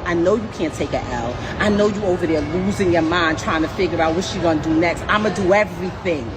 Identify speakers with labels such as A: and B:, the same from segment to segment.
A: I know you can't take an L. I know you over there losing your mind trying to figure out what she gonna do next. I'ma do everything.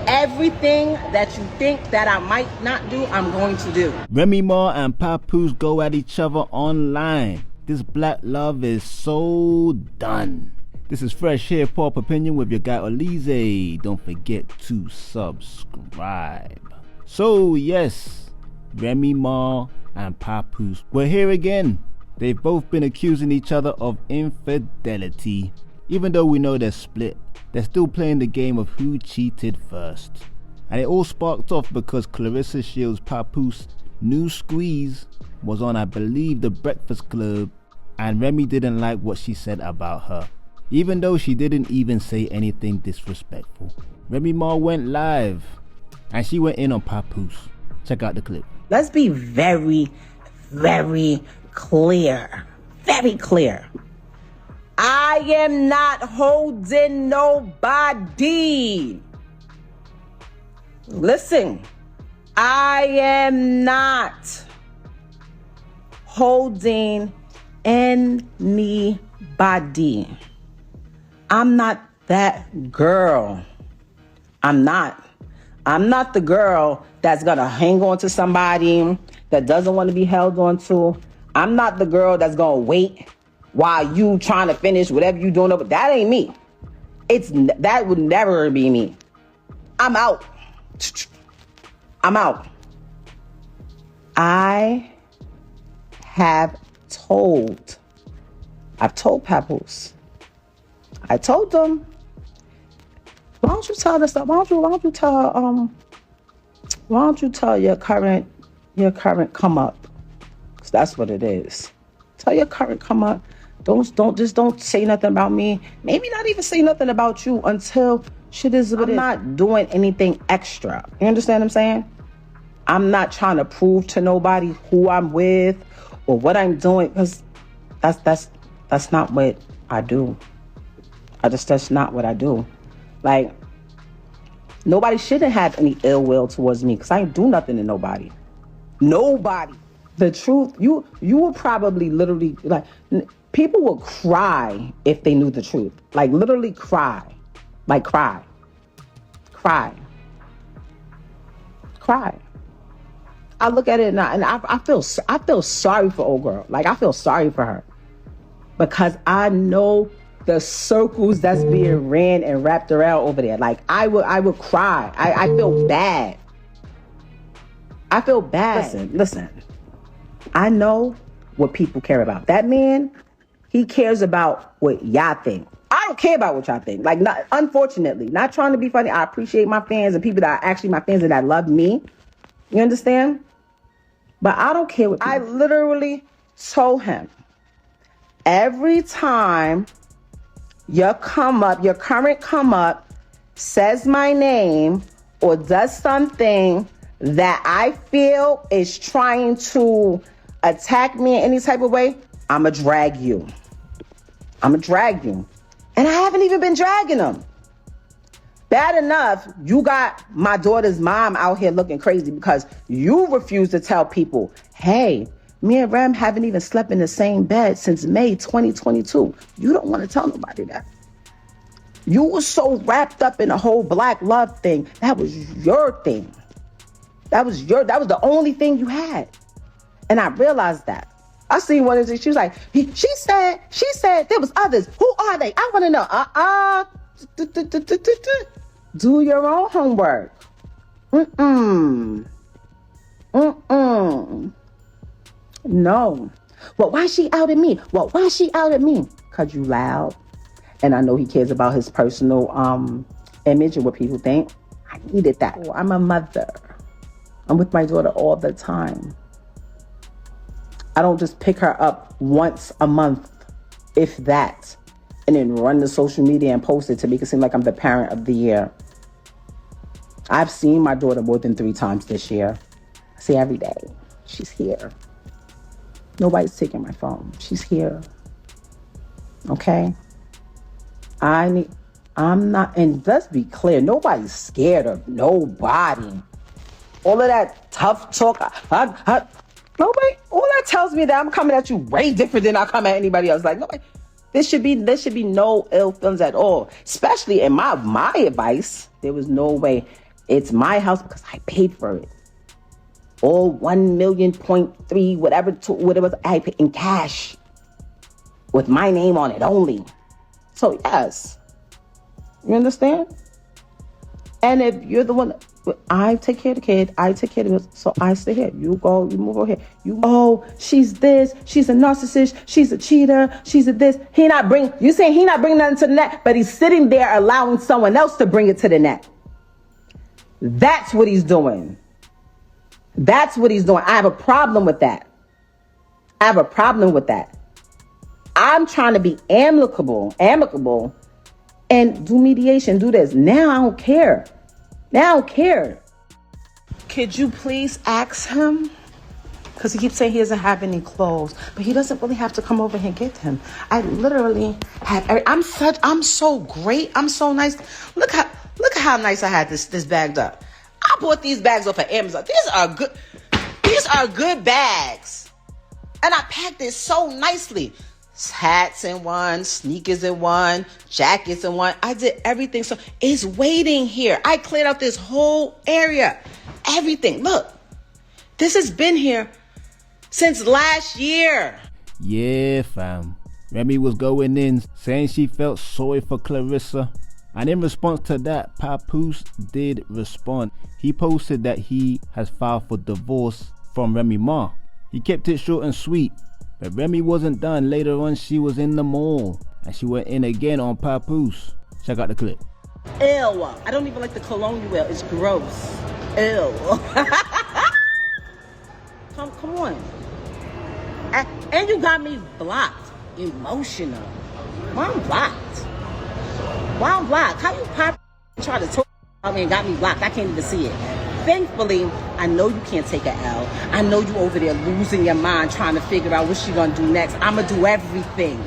A: Everything that you think that I might not do, I'm going to do.
B: Remy Ma and Papoose go at each other online. This black love is so done. This is Fresh Hiphop Opinion with your guy Olize. Don't forget to subscribe. So yes, Remy Ma and Papoose, we're here again. They've both been accusing each other of infidelity. Even though we know they're split, they're still playing the game of who cheated first. And it all sparked off because Clarissa Shields Papoose new squeeze was on, I believe, The Breakfast Club, and Remy didn't like what she said about her, even though she didn't even say anything disrespectful. Remy Ma went live and she went in on Papoose. Check out the clip.
A: Let's be very, very clear. Very clear. I am not holding nobody. Listen, I am not holding anybody. I'm not that girl. I'm not the girl that's gonna hang on to somebody that doesn't want to be held on to. I'm not the girl that's gonna wait while you trying to finish whatever you doing. But that ain't me. That would never be me. I'm out. I'm out. I've told Papoose. I told them, why don't you tell this stuff? Why don't you tell your current come up? 'Cause that's what it is. Tell your current come up. Don't say nothing about me. Maybe not even say nothing about you until shit is what it is. I'm not doing anything extra. You understand what I'm saying? I'm not trying to prove to nobody who I'm with or what I'm doing, because that's not what I do. That's not what I do. Like, nobody shouldn't have any ill will towards me because I ain't do nothing to nobody. Nobody. The truth, you will probably literally, like, people will cry if they knew the truth. Like, literally cry. Like, cry. I look at it now and I feel sorry for old girl. Like, I feel sorry for her because I know the circles that's being ran and wrapped around over there. Like, I would cry. I feel bad. I feel bad. Listen. I know what people care about. That man, he cares about what y'all think. I don't care about what y'all think. Like, unfortunately, not trying to be funny. I appreciate my fans and people that are actually my fans and that love me. You understand? But I don't care what people. I literally told him, every time your current come up says my name or does something that I feel is trying to attack me in any type of way, I'ma drag you. And I haven't even been dragging them. Bad enough, you got my daughter's mom out here looking crazy because you refuse to tell people, hey, me and Rem haven't even slept in the same bed since May 2022. You don't want to tell nobody that. You were so wrapped up in the whole black love thing. That was your thing. That was the only thing you had. And I realized that. I seen one of these, she was like, she said there was others. Who are they? I want to know. Do your own homework. No. Well, why she outed me? Because you loud. And I know he cares about his personal image and what people think. I needed that. Well, I'm a mother. I'm with my daughter all the time. I don't just pick her up once a month, if that, and then run to social media and post it to make it seem like I'm the parent of the year. I've seen my daughter more than 3 times this year. I see every day. She's here. Nobody's taking my phone. She's here. Okay? I'm not, and let's be clear, nobody's scared of nobody. All of that tough talk, Nobody. All that tells me that I'm coming at you way different than I come at anybody else. Like nobody. There should be no ill feelings at all. Especially in my advice, there was no way. It's my house because I paid for it. All 1.3 whatever what it was, I paid in cash with my name on it only. So yes, you understand. And if you're the one, I take care of the kid, I take care of it, so I stay here. You go, you move over here. She's this, she's a narcissist, she's a cheater, she's a this. You saying he not bringing nothing to the net, but he's sitting there allowing someone else to bring it to the net. That's what he's doing. That's what he's doing. I have a problem with that. I'm trying to be amicable, and do mediation, do this. Now I don't care. Could you please ask him? Because he keeps saying he doesn't have any clothes, but he doesn't really have to come over here and get them. I literally have. I'm so great. I'm so nice. Look how nice I had this bagged up. I bought these bags off of Amazon. These are good bags, and I packed it so nicely. Hats in one, sneakers in one, jackets in one. I did everything. So it's waiting here. I cleared out this whole area. Everything. Look, this has been here since last year.
B: Yeah, fam. Remy was going in saying she felt sorry for Clarissa. And in response to that, Papoose did respond. He posted that he has filed for divorce from Remy Ma. He kept it short and sweet. But Remy wasn't done. Later on, she was in the mall. And she went in again on Papoose. Check out the clip.
A: Ew. I don't even like the cologne you wear. It's gross. Ew. Come on. And you got me blocked. Emotional. Why I'm blocked? How you try to talk about me and got me blocked? I can't even see it. Thankfully, I know you can't take an L. I know you over there losing your mind trying to figure out what she gonna do next. I'm gonna do everything.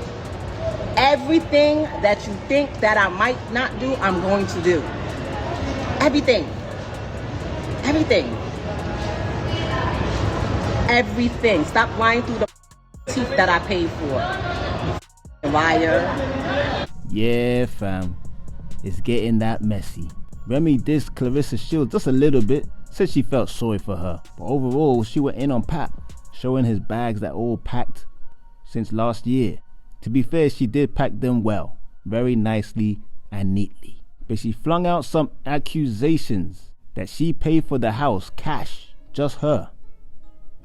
A: Everything that you think that I might not do, I'm going to do. Everything. Stop lying through the teeth that I paid for. Liar.
B: Yeah, fam. It's getting that messy. Remy dissed Clarissa Shields just a little bit, said she felt sorry for her. But overall, she went in on Pap, showing his bags that all packed since last year. To be fair, she did pack them well, very nicely and neatly. But she flung out some accusations that she paid for the house cash, just her.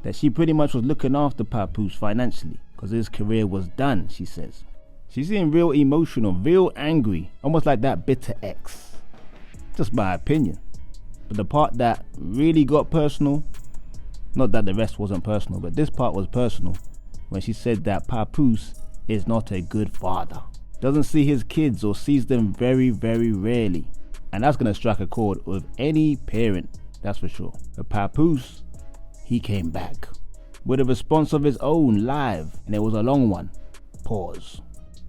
B: That she pretty much was looking after Papoose financially, because his career was done, she says. She seemed real emotional, real angry, almost like that bitter ex. Just my opinion. But the part that really got personal, not that the rest wasn't personal, but this part was personal, when she said that Papoose is not a good father. Doesn't see his kids or sees them very, very rarely. And that's gonna strike a chord with any parent, that's for sure. But Papoose, he came back with a response of his own live, and it was a long one. Pause.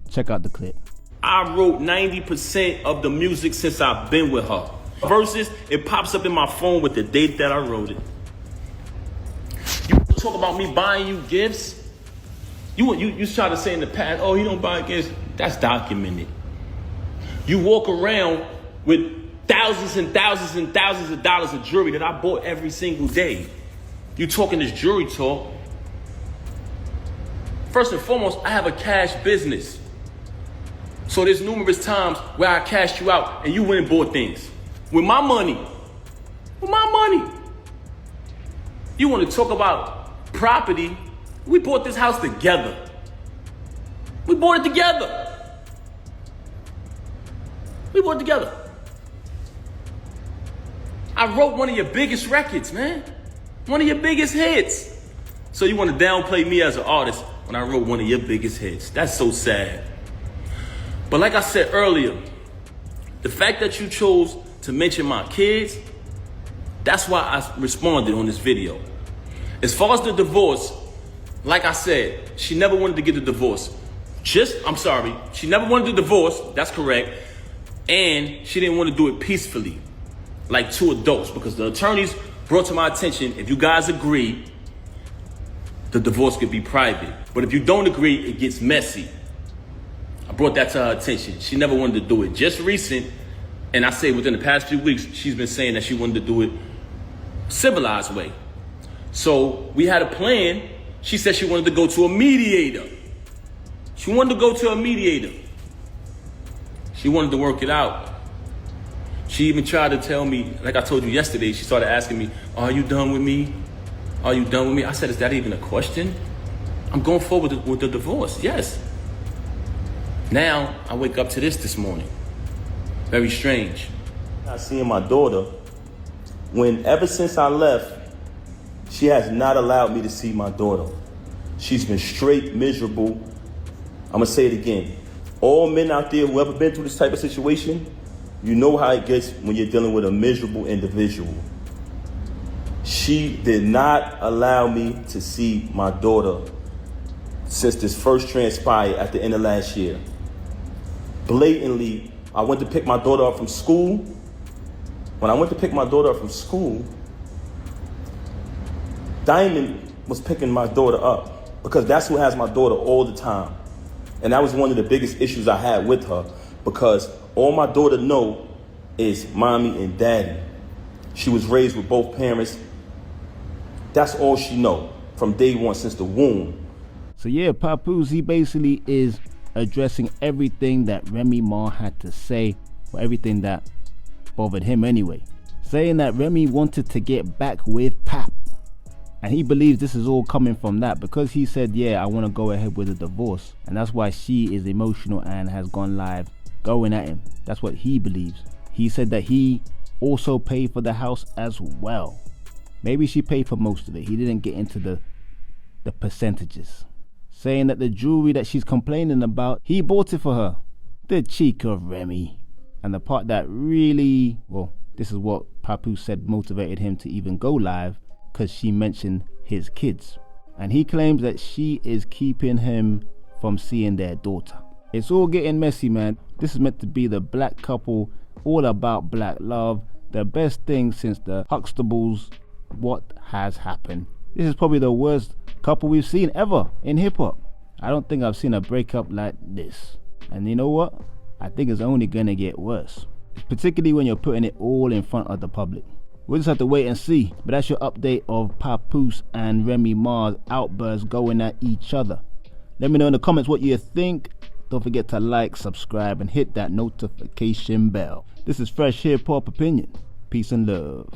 B: Check out the clip.
C: I wrote 90% of the music since I've been with her. Versus, it pops up in my phone with the date that I wrote it. You talk about me buying you gifts. You try to say in the past, oh, he don't buy gifts. That's documented. You walk around with thousands and thousands and thousands of dollars of jewelry that I bought every single day. You talking this jewelry talk. First and foremost, I have a cash business. So there's numerous times where I cashed you out and you went and bought things. With my money. You want to talk about property? We bought this house together. We bought it together. I wrote one of your biggest records, man. One of your biggest hits. So you want to downplay me as an artist when I wrote one of your biggest hits. That's so sad. But like I said earlier, the fact that you chose to mention my kids, that's why I responded on this video. As far as the divorce, like I said, she never wanted to get the divorce. She never wanted the divorce, that's correct. And she didn't want to do it peacefully, like two adults, because the attorneys brought to my attention, if you guys agree, the divorce could be private. But if you don't agree, it gets messy. I brought that to her attention. She never wanted to do it. Just recent, and I say within the past few weeks, she's been saying that she wanted to do it civilized way. So we had a plan. She said she wanted to go to a mediator. She wanted to go to a mediator. She wanted to work it out. She even tried to tell me, like I told you yesterday, she started asking me, are you done with me? Are you done with me? I said, is that even a question? I'm going forward with the divorce, yes. Now, I wake up to this morning. Very strange. Not seeing my daughter, when ever since I left, she has not allowed me to see my daughter. She's been straight miserable. I'm gonna say it again. All men out there who ever been through this type of situation, you know how it gets when you're dealing with a miserable individual. She did not allow me to see my daughter since this first transpired at the end of last year. Blatantly, I went to pick my daughter up from school. When I went to pick my daughter up from school, Diamond was picking my daughter up because that's who has my daughter all the time. And that was one of the biggest issues I had with her because all my daughter know is mommy and daddy. She was raised with both parents. That's all she know from day one since the womb.
B: So yeah, Papoose, he basically is addressing everything that Remy Ma had to say, or everything that bothered him anyway. Saying that Remy wanted to get back with Pap. And he believes this is all coming from that because he said, yeah, I want to go ahead with a divorce. And that's why she is emotional and has gone live going at him. That's what he believes. He said that he also paid for the house as well. Maybe she paid for most of it. He didn't get into the percentages. Saying that the jewelry that she's complaining about, he bought it for her. The cheek of Remy. And the part that really, well, this is what Papoose said motivated him to even go live, because she mentioned his kids. And he claims that she is keeping him from seeing their daughter. It's all getting messy, man. This is meant to be the black couple, all about black love, the best thing since the Huxtables. What has happened? This is probably the worst couple we've seen ever in hip-hop. I don't think I've seen a breakup like this. And you know what? I think it's only gonna get worse, particularly when you're putting it all in front of the public. We'll just have to wait and see. But that's your update of Papoose and Remy Ma's outbursts going at each other. Let me know in the comments what you think. Don't forget to like, subscribe, and hit that notification bell. This is Fresh Hip Hop Opinion. Peace and love.